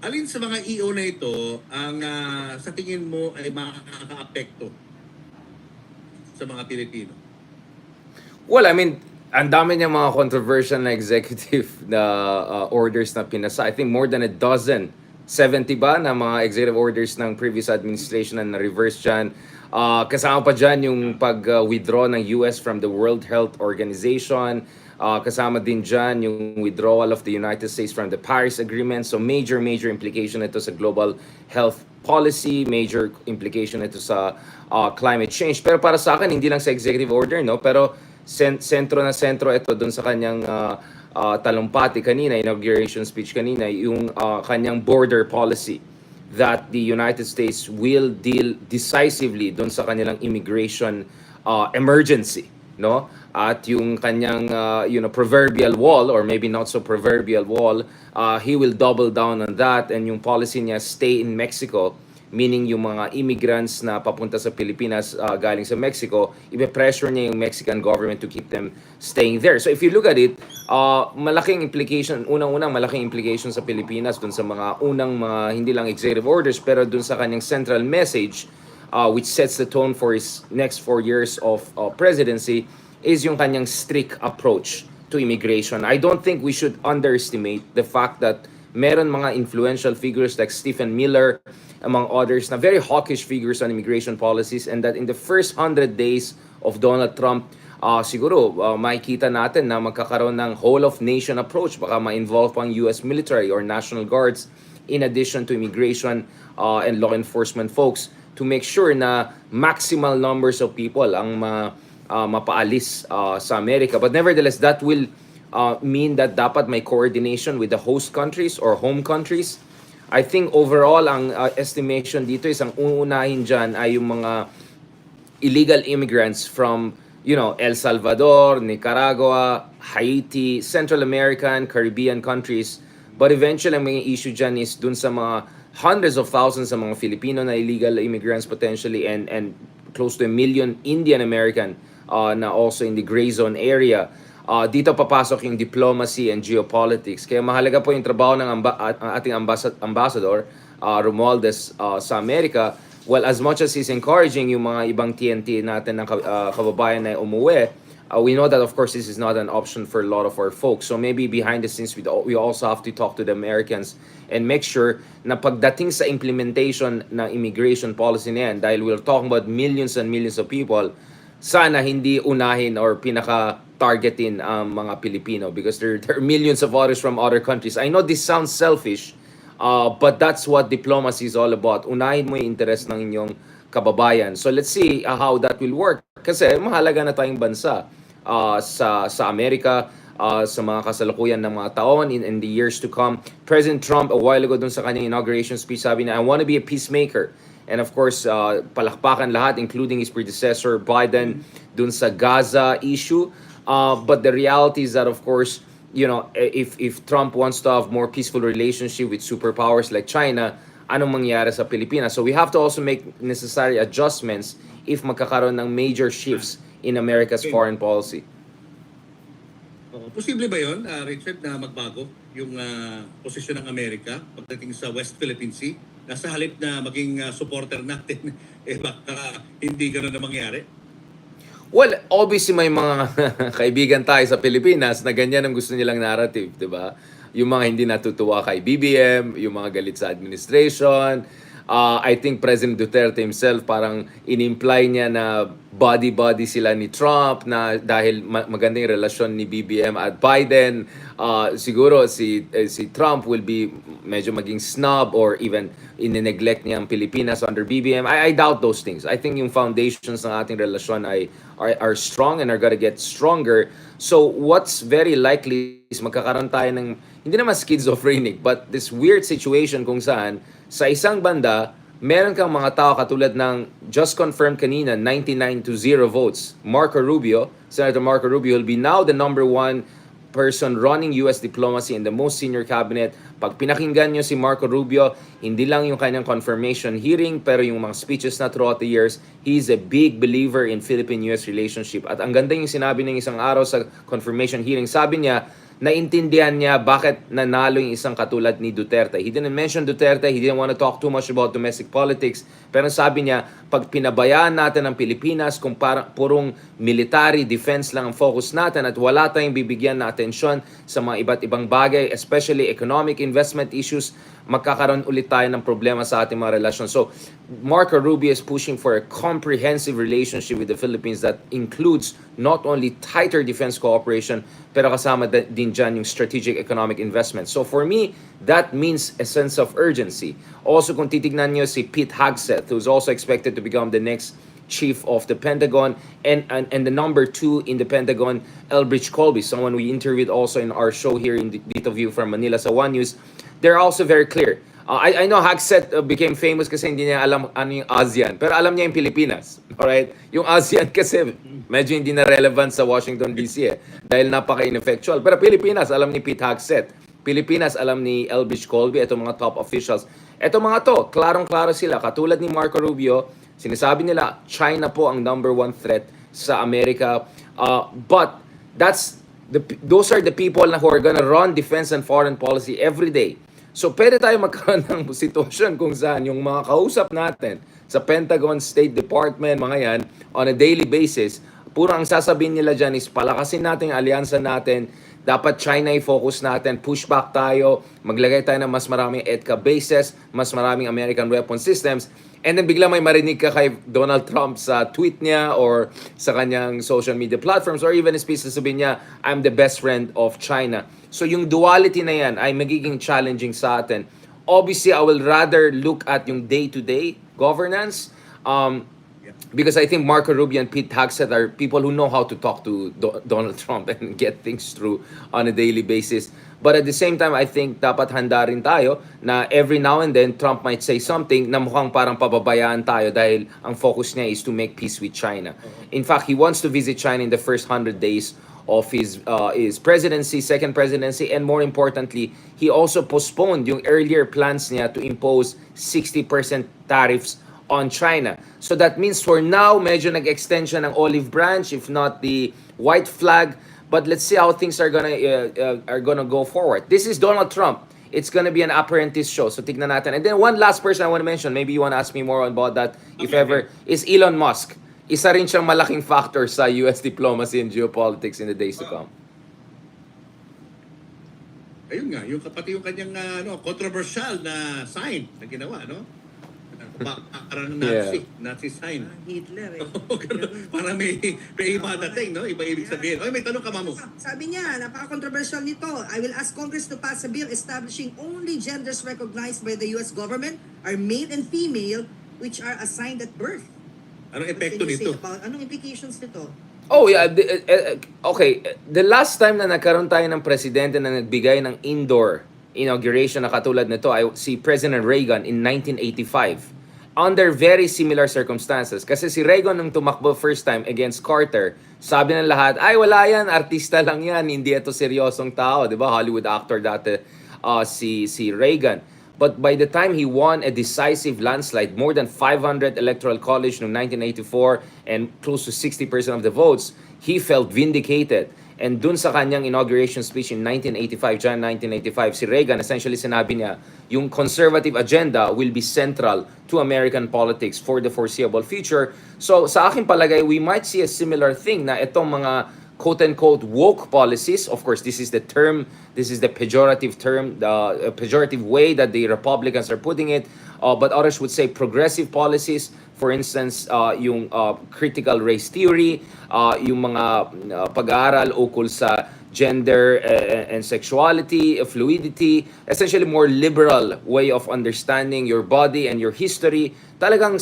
Alin sa mga EO na ito ang sa tingin mo ay makakaapekto sa mga Pilipino? Well, I mean, ang dami niyang mga controversial na executive na orders na pinasa. I think more than a dozen, 70 ba na mga executive orders ng previous administration na na-reverse dyan. Kasama pa dyan yung pag-withdraw ng US from the World Health Organization. Kasama din dyan yung withdrawal of the United States from the Paris Agreement. So major implication ito sa global health policy, major implication ito sa climate change. Pero para sa akin, hindi lang sa executive order, no? Pero sentro ito doon sa kanyang talumpati kanina, inauguration speech kanina, yung kanyang border policy that the United States will deal decisively doon sa kanilang immigration emergency, no? At yung kanyang proverbial wall, or maybe not so proverbial wall, he will double down on that. And yung policy niya, stay in Mexico, meaning yung mga immigrants na papunta sa Pilipinas galing sa Mexico, ibe-pressure niya yung Mexican government to keep them staying there. So if you look at it, malaking implication, unang-unang malaking implication sa Pilipinas dun sa mga unang mga hindi lang executive orders, pero dun sa kanyang central message, which sets the tone for his next 4 years of presidency, is yung kanyang strict approach to immigration. I don't think we should underestimate the fact that meron mga influential figures like Stephen Miller, among others, na very hawkish figures on immigration policies, and that in the first 100 days of Donald Trump, siguro makikita natin na magkakaroon ng whole-of-nation approach. Baka ma-involve pang US military or National Guards in addition to immigration and law enforcement folks to make sure na maximal numbers of people ang mapaalis sa Amerika. But nevertheless, that will mean that dapat may coordination with the host countries or home countries. I think overall, ang estimation dito is ang uunahin dyan ay yung mga illegal immigrants from, El Salvador, Nicaragua, Haiti, Central American, Caribbean countries. But eventually, ang mga issue dyan is dun sa mga hundreds of thousands sa mga Filipino na illegal immigrants potentially, and close to 1 million Indian American na also in the gray zone area. Dito papasok yung diplomacy and geopolitics. Kaya mahalaga po yung trabaho ng ating ambassador, Romualdez, sa Amerika. Well, as much as he's encouraging yung mga ibang TNT natin ng kababayan na umuwi, we know that of course this is not an option for a lot of our folks. So maybe behind the scenes, we also have to talk to the Americans and make sure na pagdating sa implementation ng immigration policy na yan, dahil we're talking about millions and millions of people, sana hindi unahin or pinaka-targetin ang mga Pilipino, because there are millions of others from other countries. I know this sounds selfish, but that's what diplomacy is all about. Unahin mo yung interest ng inyong kababayan. So let's see how that will work. Kasi mahalaga na tayong bansa sa Amerika, sa mga kasalukuyan ng mga taon in the years to come. President Trump, a while ago dun sa kanyang inauguration speech, sabi na, I want to be a peacemaker. And of course, palakpakan lahat, including his predecessor, Biden, dun sa Gaza issue. But the reality is that, of course, if Trump wants to have more peaceful relationship with superpowers like China, anong mangyayari sa Pilipinas? So we have to also make necessary adjustments if magkakaroon ng major shifts in America's foreign policy. Posible ba yun, Richard, na magbago yung posisyon ng Amerika pagdating sa West Philippine Sea? Nasa halip na maging supporter natin, baka hindi gano'n na mangyari? Well, obviously may mga kaibigan tayo sa Pilipinas na ganyan ang gusto nilang narrative, di ba? Yung mga hindi natutuwa kay BBM, yung mga galit sa administration. I think President Duterte himself parang in-imply niya na body-body sila ni Trump, na dahil maganda yung relasyon ni BBM at Biden, siguro si Trump will be medyo maging snob or even in-neglect niya ang Pilipinas under BBM. I doubt those things. I think yung foundations ng ating relasyon are strong and are gonna get stronger. So what's very likely is magkakaroon tayo ng, hindi naman schizophrenic, but this weird situation kung saan sa isang banda, meron kang mga tao katulad ng just confirmed kanina, 99-0 votes. Senator Marco Rubio will be now the number 1 person running US diplomacy in the most senior cabinet. Pag pinakinggan nyo si Marco Rubio, hindi lang yung kanyang confirmation hearing, pero yung mga speeches na throughout the years, he's a big believer in Philippine-US relationship. At ang ganda yung sinabi ng isang araw sa confirmation hearing, sabi niya, naintindihan niya bakit nanalo yung isang katulad ni Duterte. He didn't mention Duterte, he didn't want to talk too much about domestic politics, pero sabi niya, pag pinabayaan natin ang Pilipinas kung purong military defense lang ang focus natin at wala tayong bibigyan na atensyon sa mga iba't ibang bagay, especially economic investment issues, magkakaroon ulit tayo ng problema sa ating mga relasyon. So, Marco Rubio is pushing for a comprehensive relationship with the Philippines that includes not only tighter defense cooperation, pero kasama din dyan yung strategic economic investment. So for me, that means a sense of urgency. Also, kung titignan nyo si Pete Hegseth, who's also expected to become the next chief of the Pentagon, and the number 2 in the Pentagon, Elbridge Colby, someone we interviewed also in our show here in Dito View from Manila sa One News, they're also very clear. I know Hegseth became famous kasi hindi niya alam ano yung ASEAN, pero alam niya yung Pilipinas. Alright? Yung ASEAN kasi medyo hindi na relevant sa Washington DC dahil napaka-ineffectual. Pero Pilipinas, alam ni Pete Hegseth. Pilipinas, alam ni Elbridge Colby, itong mga top officials. Itong mga to, klarong-klaro sila. Katulad ni Marco Rubio, sinasabi nila, China po ang number 1 threat sa Amerika. But those are the people who are gonna run defense and foreign policy every day. So, pwede tayo magkaroon ng sitwasyon kung saan yung mga kausap natin sa Pentagon, State Department, mga yan, on a daily basis, puro ang sasabihin nila dyan is palakasin natin yung alyansa natin, dapat China i-focus natin, pushback tayo, maglagay tayo ng mas maraming EDCA bases, mas maraming American weapon systems, and then bigla may marinig ka kay Donald Trump sa tweet niya or sa kanyang social media platforms or even speech sabihin niya, I'm the best friend of China. So yung duality na yan ay magiging challenging sa atin. Obviously, I will rather look at yung day-to-day governance because I think Marco Rubio and Pete Hegseth are people who know how to talk to Donald Trump and get things through on a daily basis. But at the same time, I think dapat handa rin tayo na every now and then, Trump might say something na mukhang parang pababayaan tayo dahil ang focus niya is to make peace with China. In fact, he wants to visit China in the first 100 days of his presidency, second presidency, and more importantly, he also postponed yung earlier plans niya to impose 60% tariffs on China. So that means for now, medyo nag-extend siya ng olive branch, if not the white flag. But let's see how things are gonna go forward. This is Donald Trump. It's gonna be an apprentice show. So tignan natin. And then one last person I want to mention, maybe you want to ask me more about that, if ever, is Elon Musk. Isa rin siyang malaking factor sa US diplomacy and geopolitics in the days to come. Ayun nga, pati yung kanyang controversial na sign na ginawa, no? Parang Nazi sign. Hitler eh. Parang may iba dating, no? Iba ibig sabihin. Oy, may tanong ka, Mamu. Sabi niya, napaka-controversial nito. I will ask Congress to pass a bill establishing only genders recognized by the US government are male and female which are assigned at birth. Anong epekto nito? Anong implications nito? Oh yeah, okay. The last time na nagkaroon tayo ng presidente na nagbigay ng indoor inauguration na katulad nito ay si President Reagan in 1985. Under very similar circumstances. Kasi si Reagan nung tumakbo first time against Carter, sabi ng lahat, ay wala yan, artista lang yan, hindi ito seryosong tao. Diba? Hollywood actor dati si Reagan. But by the time he won a decisive landslide, more than 500 electoral college noong 1984 and close to 60% of the votes, he felt vindicated. And dun sa kanyang inauguration speech in 1985, Jan 1985, si Reagan essentially sinabi niya, yung conservative agenda will be central to American politics for the foreseeable future. So sa aking palagay, we might see a similar thing na itong mga quote-unquote woke policies. Of course, this is the pejorative term, the pejorative way that the Republicans are putting it. But others would say progressive policies. For instance, yung critical race theory, yung mga pag-aaral ukol sa gender and sexuality, fluidity, essentially more liberal way of understanding your body and your history. Talagang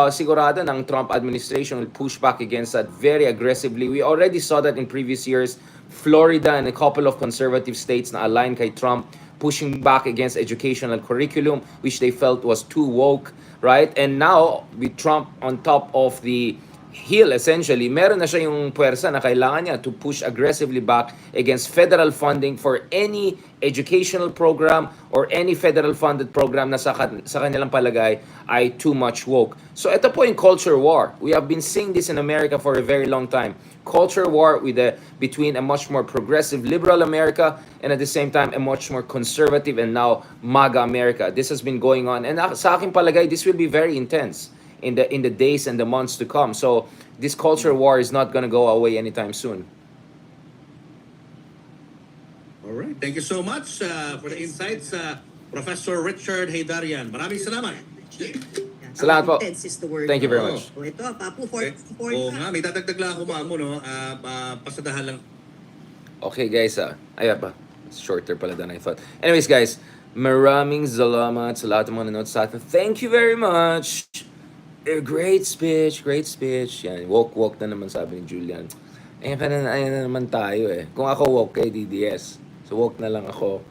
sigurado ng Trump administration will push back against that very aggressively. We already saw that in previous years. Florida and a couple of conservative states na aligned kay Trump pushing back against educational curriculum which they felt was too woke, right? And now with Trump on top of the Hill, essentially, meron na siya yung puwersa na kailangan niya to push aggressively back against federal funding for any educational program or any federal funded program na sa kanilang palagay ay too much woke. So ito po yung culture war. We have been seeing this in America for a very long time. Culture war between a much more progressive liberal America and at the same time a much more conservative and now MAGA America. This has been going on, and sa aking palagay this will be very intense in the days and the months to come. So this culture war is not going to go away anytime soon. All right. Thank you so much for the insights, Professor Richard Haydarian. Maraming salamat. Salamat po. Intense is the word. Thank you very much. O ito, Papu, Okay. Oo nga, may dadagdag lang ako maamo, no? Pasadahan lang. Okay guys, ayan pa. Shorter pala than I thought. Anyways guys, maraming salamat sa lahat ng mga nanonood sa atin. Thank you very much. Great speech, great speech. Yan, woke na naman sabi ni Julian. Ayan na naman tayo eh. Kung ako woke kay DDS, so woke na lang ako.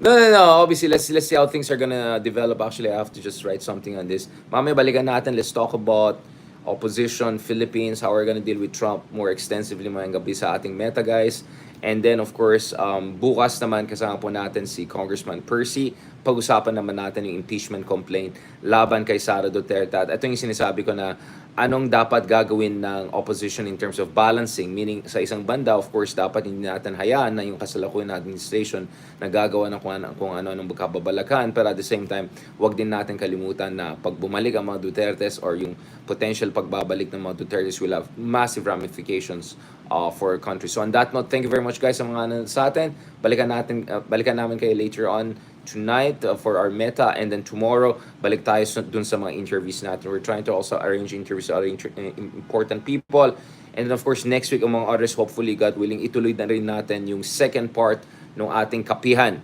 No. Obviously, let's see how things are gonna develop. Actually, I have to just write something on this. Mamaya balikan natin. Let's talk about opposition, Philippines, how we're gonna deal with Trump more extensively mayang gabi sa ating meta, guys. And then, of course, bukas naman kasama po natin si Congressman Percy. Pag-usapan naman natin yung impeachment complaint laban kay Sara Duterte. At ito yung sinasabi ko na anong dapat gagawin ng opposition in terms of balancing. Meaning, sa isang banda, of course, dapat hindi natin hayaan na yung kasalukuyan na administration na gagawa ng kung ano ng kababalakan. Pero at the same time, wag din natin kalimutan na pag bumalik ang mga Dutertes or yung potential pagbabalik ng mga Dutertes will have massive ramifications for our country. So on that note, thank you very much guys sa mga nanonood sa atin. Balikan namin kayo later on tonight for our meta, and then tomorrow balik tayo dun sa mga interviews natin. We're trying to also arrange interviews with other important people, and then of course next week among others, hopefully God willing, ituloy na rin natin yung second part ng ating kapihan,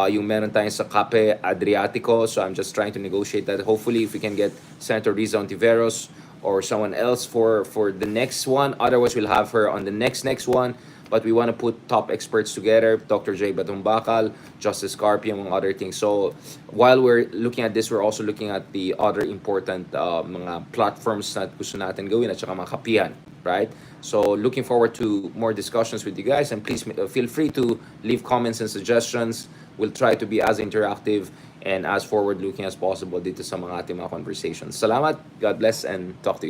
yung meron tayo sa Kape Adriatico. So I'm just trying to negotiate that. Hopefully if we can get Senator Riza Ontiveros or someone else for the next one. Otherwise we'll have her on the next one. But we want to put top experts together, Dr. J. Batumbakal, Justice Carpio, among other things. So while we're looking at this, we're also looking at the other important mga platforms na gusto natin gawin at saka mga kapihan, right? So looking forward to more discussions with you guys, and please feel free to leave comments and suggestions. We'll try to be as interactive and as forward-looking as possible dito sa mga ating mga conversations. Salamat, God bless, and talk to you soon.